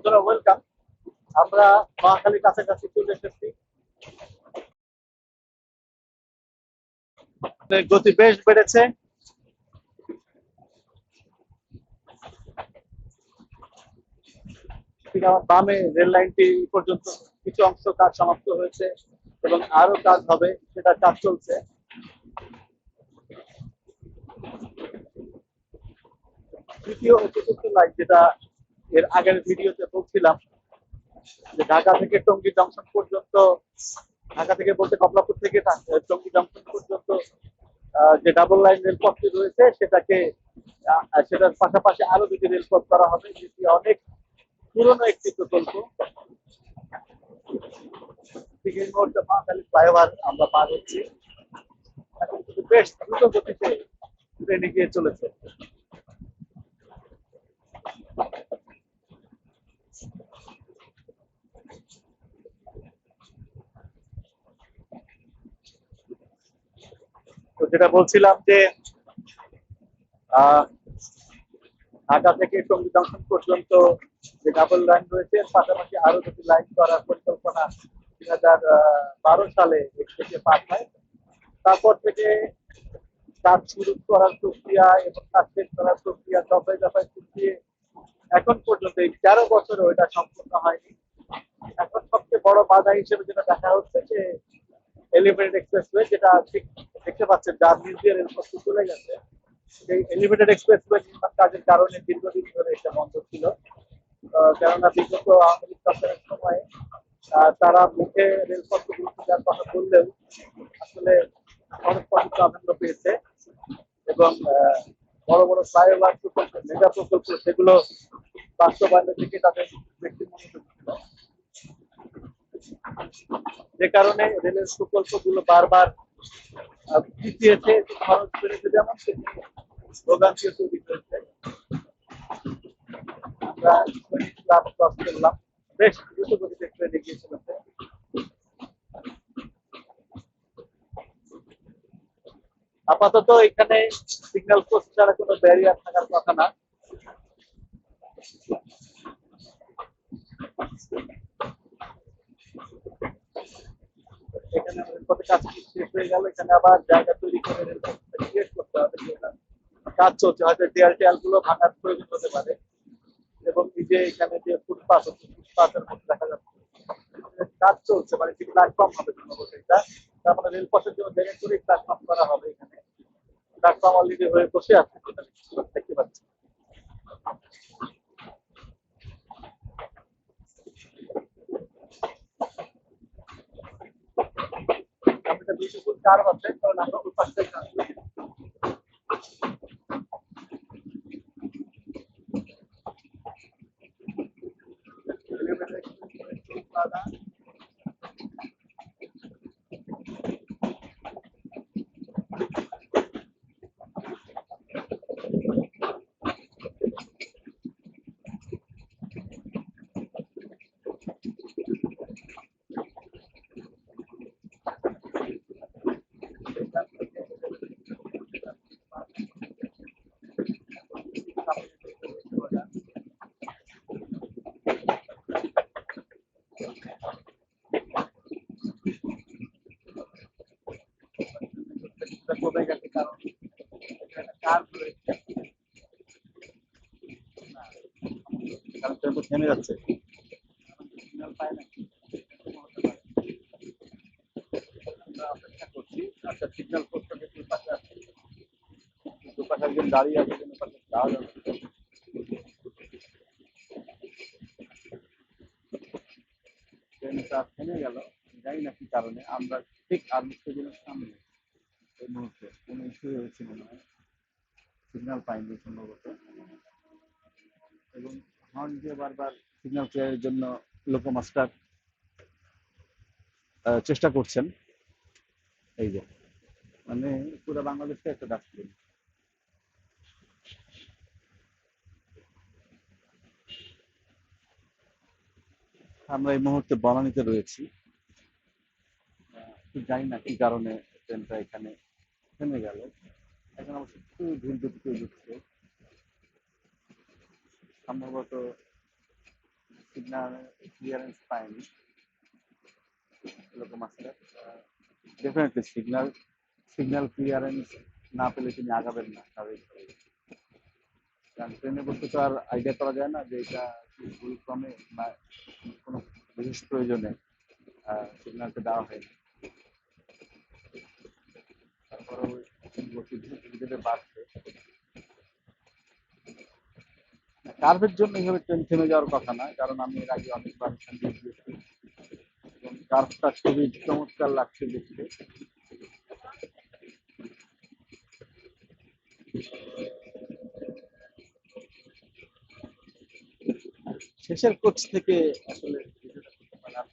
বন্ধুরা ওয়েলকাম। আমরা মহাখালীর কাছাকাছি চলে এসেছি। গতি বেশ বেড়েছে। ঠিক আমার বামে রেল লাইনটি পর্যন্ত কিছু অংশ কাজ সমাপ্ত হয়েছে এবং আরো কাজ হবে, সেটা কাজ চলছে। তৃতীয় উপযুক্ত লাইন, যেটা এর আগের ভিডিওতে বলছিলাম, যে ঢাকা থেকে টঙ্গী জংশন পর্যন্ত, ঢাকা থেকে বলতে কমলাপুর থেকে টঙ্গী জংশন পর্যন্ত যে ডাবল লাইন রেলপথটি রয়েছে সেটার পাশাপাশি আরো দুটি রেলপথ করা হবে, যেটি অনেক পুরনো একটি প্রকল্প। ঠিক এই মুহূর্তে মহাখালী ফ্লাইওভার আমরা পার হচ্ছি। এখন কিন্তু বেশ দ্রুত গতিতে ট্রেন এগিয়ে চলেছে। তো যেটা বলছিলাম যে ঢাকা থেকে টঙ্গী জংশন পর্যন্ত যে ডাবল লাইন রয়েছে, এর পাশাপাশি আরো দুটি লাইন করার পরিকল্পনা 2012 সালে থেকে পাস হয়। তারপর থেকে কাজ শুরু করার প্রক্রিয়া এবং কাজ শেষ করার প্রক্রিয়া দফায় দফায় পিছিয়ে এখন পর্যন্ত এই 13 বছরে ওইটা সম্পূর্ণ হয়নি। এখন সবচেয়ে বড় বাধা হিসেবে যেটা দেখা হচ্ছে যে এলিভেটেড এক্সপ্রেসওয়ে, যেটা ঠিক দেখতে পাচ্ছেন যার নিচ দিয়ে রেলপথ চলে গেছে, সেই এলিভেটেড এক্সপ্রেসওয়ে নির্মাণ কাজের কারণে দীর্ঘদিন ধরে এটা বন্ধ ছিল। কেননা বিগত আওয়ামী লীগ সরকারের সময় তারা মুখে রেলপথকে গুরুত্ব দেওয়ার কথা বললেও আসলে খরচপাতি প্রাধান্য পেয়েছে এবং বড় বড় ফ্লাইওভার প্রকল্প, মেগা প্রকল্প, সেগুলো বাস্তবায়নের দিকে তাদের ব্যক্তি মনোযোগ ছিল, যে কারণে রেলের প্রকল্পগুলো বারবার পিছিয়েছে। খরচ বেড়েছে যেমন, ভোগান্তিও তৈরি হয়েছে। আমরা ক্লাস করলাম, বেশ দ্রুত গতিতে ট্রেন এগিয়ে চলেছে। আপাতত এখানে সিগন্যাল পোস্ট ছাড়া কোনো ব্যারিয়ার থাকার কথা না। এখানে রেলপথে কাজ শেষ হয়ে গেল, এখানে আবার জায়গা তৈরি করে রেলপথটা ক্রিয়েট করতে হবে। কাজ চলছে, হয়তো দেয়াল টেয়াল গুলো ভাঙার প্রয়োজন হতে পারে। এবং এই যে এখানে যে ফুটপাথ হচ্ছে, ফুটপাথের মধ্যে দেখা যাচ্ছে কাজ চলছে, মানে কি প্ল্যাটফর্ম হবে সম্ভবত এটা। তার মানে রেলপথের জন্য জায়গা করে প্ল্যাটফর্ম করা হবে। এখানে প্ল্যাটফর্ম অলরেডি হয়ে বসে আছে, দেখতে পাচ্ছি। আমাদের বিউটিফুল কার আছে, কারণ আমরা ওই পাশ থেকে আসছি। কমে গেছে কারণ কার রয়েছে, কারণ ট্রেন থেমে যাচ্ছে, সিগন্যাল পায় না। আমরা অপেক্ষা করছি। আচ্ছা, সিগন্যাল পোস্টটা দুই পাশে আছে, দুপাশে একজন দাঁড়িয়ে আছে, কিন্তু পাশে যাওয়া যাবে। ট্রেনটা থেমে গেল, জানি না কি কারণে। আমরা ঠিক আর্মি স্টেডিয়ামের সামনে এই মুহূর্তে কোনো ইস্যু হয়েছে মনে হয়, সিগন্যাল পাইনি সম্ভবত। এবং হর্ন দিয়ে বারবার সিগন্যাল ক্লিয়ারের জন্য লোকোমাস্টার চেষ্টা করছেন। এই যে মানে পুরো বাংলাদেশে একটা ডাস্টবিন। আমরা এই মুহূর্তে বনানীতে রয়েছি। জানি না কি কারণে ট্রেনটা এখানে থেমে গেল। এখন অবশ্য একটু ধীর গতিতে উঠছে, সম্ভবত সিগন্যাল ক্লিয়ারেন্স পায়নি এরকম আসলে ডেফিনেটলি সিগন্যাল ক্লিয়ারেন্স না পেলে তিনি আগাবেন না স্বাভাবিকভাবেই। কারণ ট্রেনে বসে তো আর আইডিয়া করা যায় না যে এটা কি ভুল ক্রমে বা কোনো বিশেষ প্রয়োজনে সিগন্যালটা দেওয়া হয়নি। তারপরেও গতি ধীরে ধীরে বাড়ছে। কার্ভের জন্য এইভাবে ট্রেন থেমে যাওয়ার কথা না, কারণ আমি এর আগে অনেকবার এখান দিয়ে গিয়েছি এবং কার্ভটা খুবই চমৎকার লাগছে দেখতে। শেষের কোচ থেকে আসলে ভিডিওটা করতে পারলাম,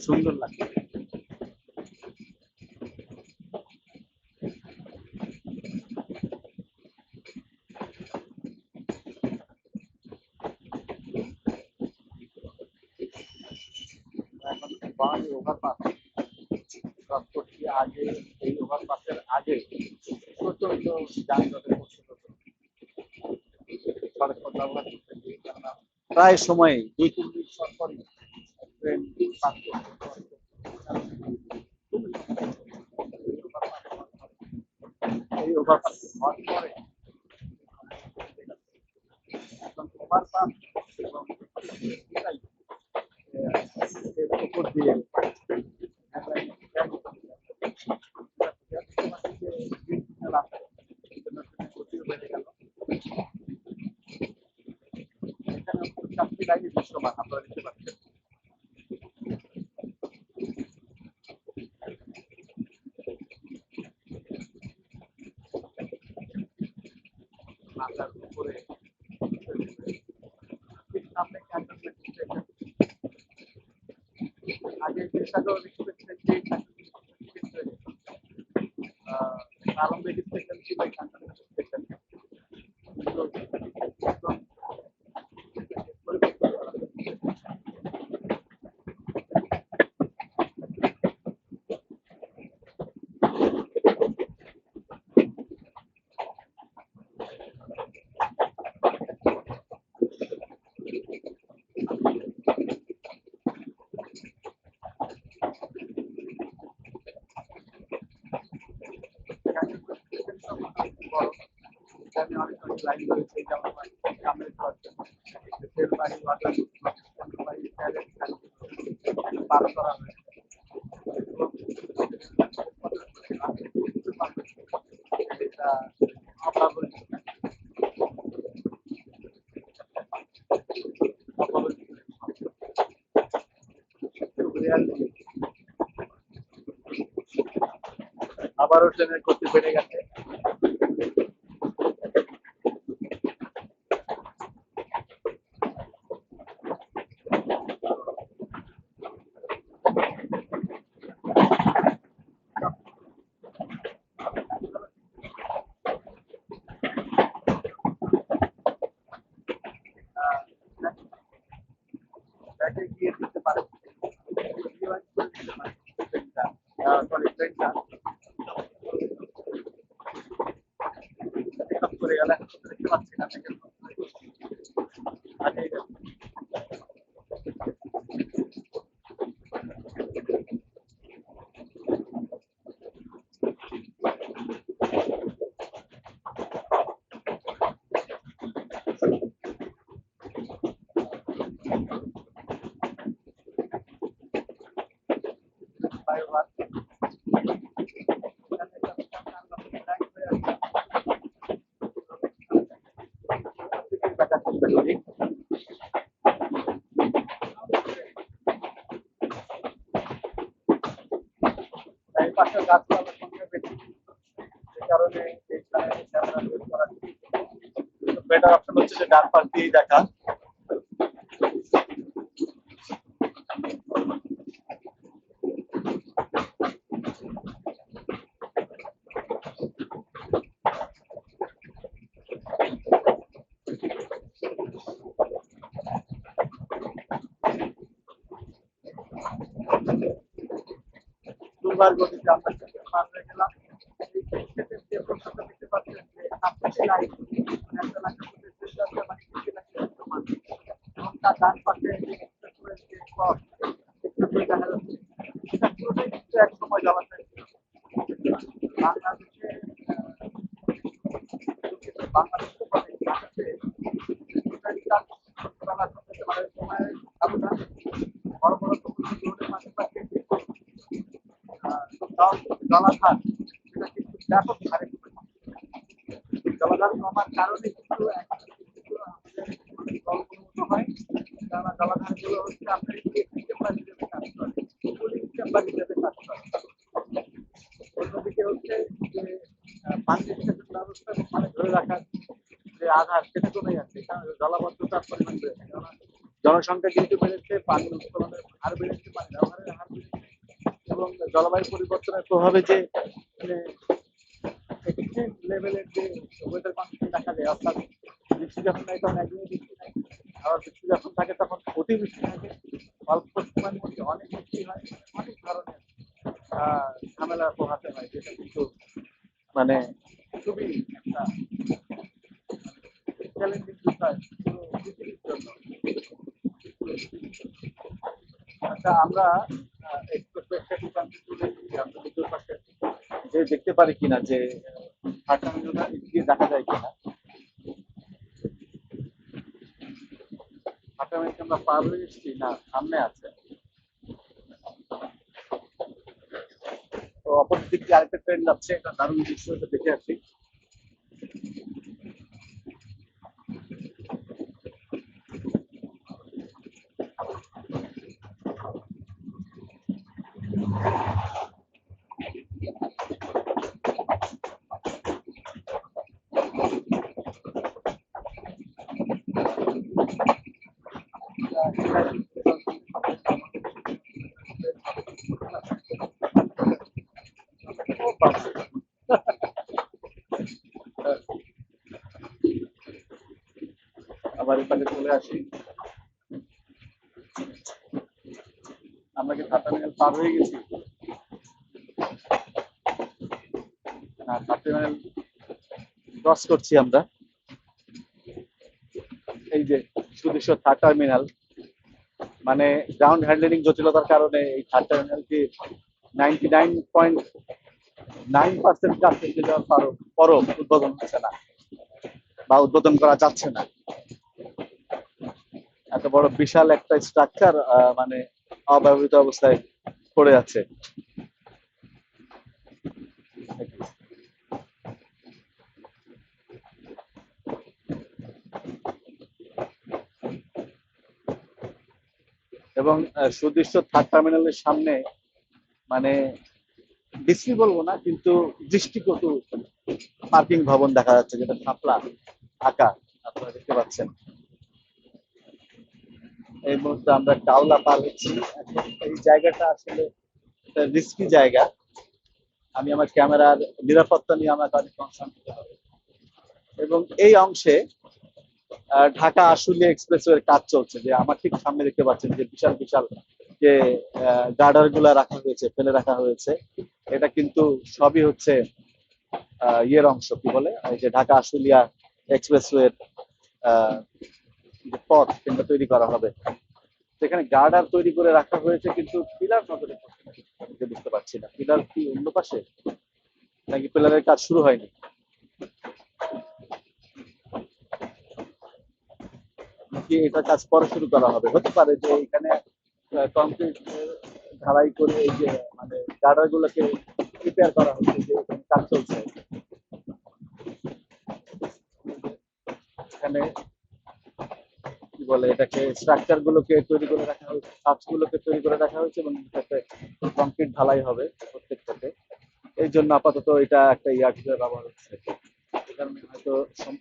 সুন্দর লাগছে। এখন বাঙালি ওভারপাস ক্রস করছি, আগে এই ওভারপাসের আগে প্রচন্ড যানজটের মধ্যে হতো। সড়ক পথ ব্যবহার করতে গিয়ে কেননা প্রায় সময় 2-3 মিনিট পর পরই ট্রেন পাস করতে। এই ওভারপাস হওয়ার পরে এখন ওভারপাস এবং এর উপর দিয়ে বেড়ে গেল। এখানে চারটি লাইনে দৃশ্যমান আপনারা দেখতে পাচ্ছেন। মাথার উপরে ঠিক সামনে ক্যান্টনমেন্ট স্টেশন। আগে যে সাগর এক্সপ্রেস যে আরামবাগ স্টেশন ছিল এই ক্যান্টনমেন্ট স্টেশন, কিন্তু এখন পরিবর্তন করা হয়েছে। ক্যান্টনমেন্ট স্টেশনটা মোটামুটি বড়, এখানে অনেক অনেক লাইন রয়েছে, যেমন কামরাঙ্গীর তেলবাড়ি ওয়াটার তেলবাড়ি পার করা হয়েছে এবং এটা অব্যবহৃত অব্যবহৃত আবারও ট্রেনের গতি বেড়ে গেছে। ব্যাকে গিয়ে দিতে পারে, সরি ট্রেনটা পিক আপ করে গেল। এখন তো দেখতে পাচ্ছি না থেকে আগে ফ্লাইওভার ব্যাটার চেষ্টা করি। এই পাশে গাছপালার সংখ্যা বেশি, যে কারণে এইখানে ক্যামেরা তৈরি করা বেটার অপশন হচ্ছে যে ডান পাশ দিয়েই দেখা। দুর্বার গতিতে আমরা পার হয়ে গেলাম। এই ক্ষেত্রে যে প্রশ্নটা দেখতে পাচ্ছেন যে সাবসিডি লাইন একটা লাইন মানে তার ডান পাশে যে এক্সপ্রেসওয়ে যে ক্রস এক্সপ্রেসওয়ে দেখা যাচ্ছে, এটা পুরোটাই কিন্তু এক সময় জলাশয় ছিল। বাংলাদেশে বাংলাদেশে বাংলাদেশে জলাশয় সময় ব্যবধান বড় বড় সমুদ্র পাশাপাশি কিন্তু জলাধার সেটা কিন্তু ব্যাপক হারে জলাধার কমার কারণে কিন্তু এখন কিন্তু আমাদের অনেক জলপ্রবণ হয়। কারণ জলাধার গুলো হচ্ছে আপনার চেম্বার হিসেবে কাজ করে, কুলিং চেম্বার হিসেবে কাজ করে। অন্যদিকে হচ্ছে যে পানি নিষ্কাশন ব্যবস্থা এবং পানি ধরে রাখার যে আধার সেটা কমে যাচ্ছে, কারণ জলাবদ্ধতার পরিমাণ বেড়েছে। কারণ জনসংখ্যা কিন্তু বেড়েছে, পানি উৎপাদনের হার বেড়েছে, পানি ব্যবহারের হার বেড়েছে এবং জলবায়ু পরিবর্তনের প্রভাবে যে মানে এক্সট্রিম লেভেলের যে ওয়েদার কন্ডিশন দেখা যায়, অর্থাৎ বৃষ্টি যখন নাই তখন একদিনই বৃষ্টি নাই, আবার বৃষ্টি যখন থাকে তখন অতিবৃষ্টি থাকে, অল্প সময়ের মধ্যে অনেক বৃষ্টি হয়, অনেক ধরনের ঝামেলা পোহাতে হয়, যেটা কিন্তু মানে খুবই একটা চ্যালেঞ্জিং বিষয় পুরো পৃথিবীর জন্য। আচ্ছা, আমরা যে দেখতে পারি কিনা যে দেখা যায় কিনা, হাঁটামাইকে আমরা পার হয়ে এসেছি না সামনে আছে, তো অপর দিক দিয়ে আরেকটা ট্রেন যাচ্ছে, এটা দারুণ দৃশ্য, এটা দেখে আসি। আবার এখানে চলে আসি, আমরা কি টার্মিনাল পার হয়ে গেছি? না, টার্মিনাল ক্রস করছি আমরা। এই যে সুদৃশ্য থার্ড টার্মিনাল, মানে গ্রাউন্ড হ্যান্ডলিং জটিলতার কারণে এই থার্ড টার্মিনালটি 99.9% কাজ করতে যাওয়ার পরও উদ্বোধন হচ্ছে না বা উদ্বোধন করা যাচ্ছে না। এত বড় বিশাল একটা স্ট্রাকচার মানে অব্যবহৃত অবস্থায় পড়ে আছে। এবং সুদৃশ্য থার্ড টার্মিনালের সামনে মানে বিশ্রী বলবো না, কিন্তু দৃষ্টিকটু পার্কিং ভবন দেখা যাচ্ছে, যেটা শাপলা আঁকা আপনারা দেখতে পাচ্ছেন। এই মুহূর্তে আমরা টাওলা পার হচ্ছি। এখন এই জায়গাটা আসলে রিস্কি জায়গা, আমি আমার ক্যামেরার নিরাপত্তা নিয়ে আমাকে অনেক কনসার্ন হতে হবে। এবং এই অংশে ঢাকা আশুলিয়া এক্সপ্রেসওয়ের কাজ চলছে, যে আমার ঠিক সামনে দেখতে পাচ্ছেন যে বিশাল বিশাল যে গার্ডার গুলা রাখা হয়েছে, ফেলে রাখা হয়েছে, এটা কিন্তু সবই হচ্ছে ইয়ের অংশ, কি বলে, এই যে ঢাকা আশুলিয়া এক্সপ্রেসওয়ের যে পথ সেটা তৈরি করা হবে, সেখানে গার্ডার তৈরি করে রাখা হয়েছে, কিন্তু পিলার নজরে বুঝতে পারছি না, পিলার কি অন্য পাশে নাকি পিলারের কাজ শুরু হয়নি। নাকি এটা কাজ পরে শুরু করা হবে, হতে পারে যে এখানে কংক্রিট ঢালাই করে এই যে মানে গার্ডার গুলোকে প্রিপেয়ার করা হচ্ছে, যে কাজ চলছে এখানে, কি বলে এটাকে, স্ট্রাকচার গুলোকে তৈরি করে রাখা হয়েছে, সাবস গুলোকে তৈরি করে রাখা হয়েছে এবং এটাতে কংক্রিট ঢালাই হবে প্রত্যেকটাতে। এই জন্য আপাতত এটা একটা ইয়ার্ড হিসেবে ব্যবহার হচ্ছে। এই কারণে হয়তো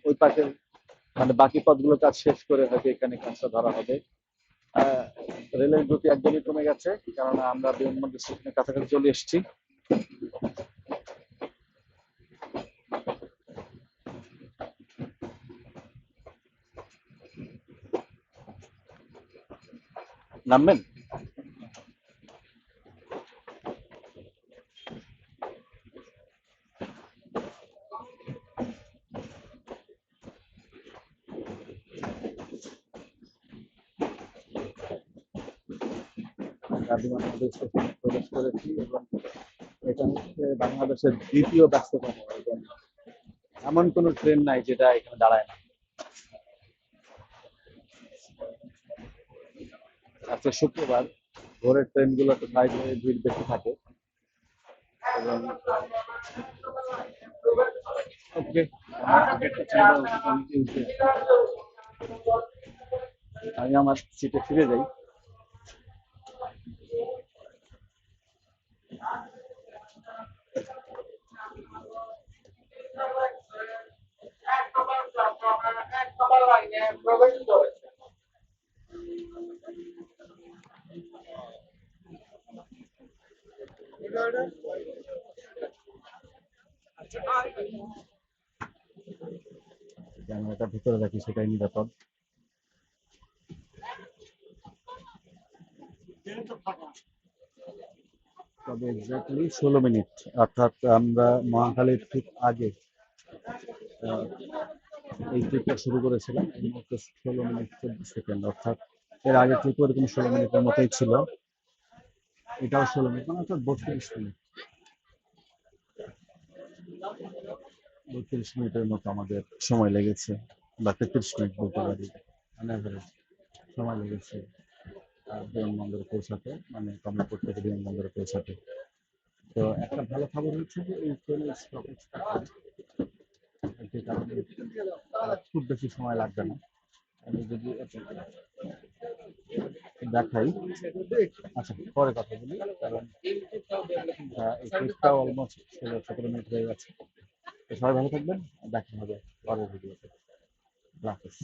ওই পাশের মানে বাকি পথগুলো কাজ শেষ করে হয়তো এখানে কাজটা ধরা হবে। রেলের গতি একদমই কমে গেছে, কারণ আমরা বিমানবন্দর স্টেশনের কাছাকাছি চলে এসেছি। নামবেন? বিমানবন্দর স্টেশনে প্রবেশ করেছি এবং এটা হচ্ছে বাংলাদেশের দ্বিতীয় ব্যস্ততম এবং এমন কোনো ট্রেন নাই যেটা এখানে দাঁড়ায় না। আজকে শুক্রবার, ভোরের ট্রেনগুলোতে প্রায় ভিড় বেশি থাকে এবং ওকে, আমি আমার সিটে ফিরে যাই। ক্যামেরাটা ভিতরে রাখি সেটাই নিরাপদ। তবে এক্স্যাক্টলি 16 মিনিট, অর্থাৎ আমরা মহাখালীর ঠিক আগে আহ, এই ট্রিপটা শুরু করেছিলাম। এই মুহূর্তে 16 মিনিট 14 সেকেন্ড, অর্থাৎ এর আগে ট্রিপ এরকম 16 মিনিটের মতোই ছিল। এটাও 16 মিনিট, মানে অর্থাৎ 32 মিনিট, 32 মিনিটের মতো আমাদের সময় লেগেছে, বা 33 মিনিট বলতে পারি, অন অ্যাভারেজ সময় লেগেছে বিমানবন্দরে পৌঁছাতে, মানে কমলাপুর থেকে বিমানবন্দরে পৌঁছাতে। তো একটা ভালো খবর হচ্ছে যে এই ট্রেনের স্টপেজটা যে কারণে খুব বেশি সময় লাগবে না। আমি যদি দেখাই, আচ্ছা পরে কথা বলি, কারণ এই ট্রিপটাও অলমোস্ট 17 মিনিট হয়ে গেছে। তো সবাই ভালো থাকবেন, দেখা হবে পরের ভিডিওতে। আল্লাহ হাফেজ।